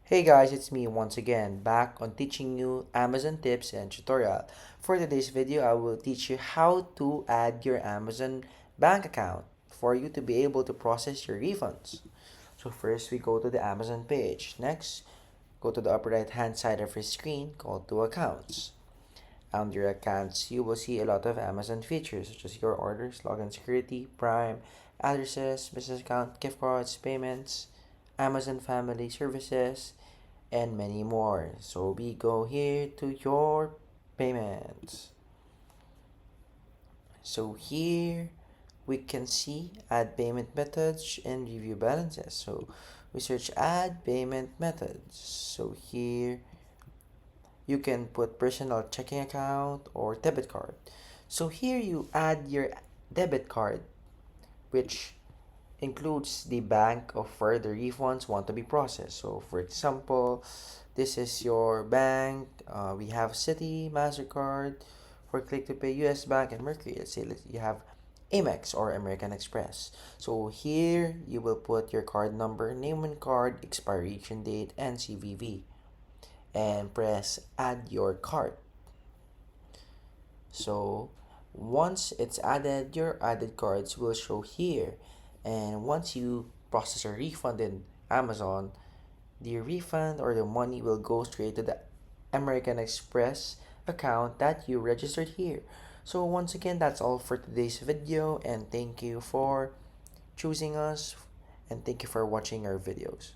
Hey guys, it's me once again, back on teaching you Amazon tips and tutorial. For today's video, I will teach you how to add your Amazon bank account for you to be able to process your refunds. So first, we go to the Amazon page. Next, go to the upper right hand side of your screen, go to accounts. Under accounts, you will see a lot of Amazon features such as your orders, login security, Prime, addresses, business account, gift cards, payments, Amazon family services, and many more. So we go here to your payments. So here we can see add payment methods and review balances. So we search add payment methods. So here you can put personal checking account or debit card. So here you add your debit card, which includes the bank of where the refunds want to be processed. So for example, this is your bank. We have Citi, MasterCard, for Click to Pay, US Bank, and Mercury. Let's say you have Amex or American Express. So here you will put your card number, name on card, expiration date, and CVV, and press add your card. So once it's added, your added cards will show here. And once you process a refund in Amazon, the refund or the money will go straight to the American Express account that you registered here. So once again, that's all for today's video, and thank you for choosing us, and thank you for watching our videos.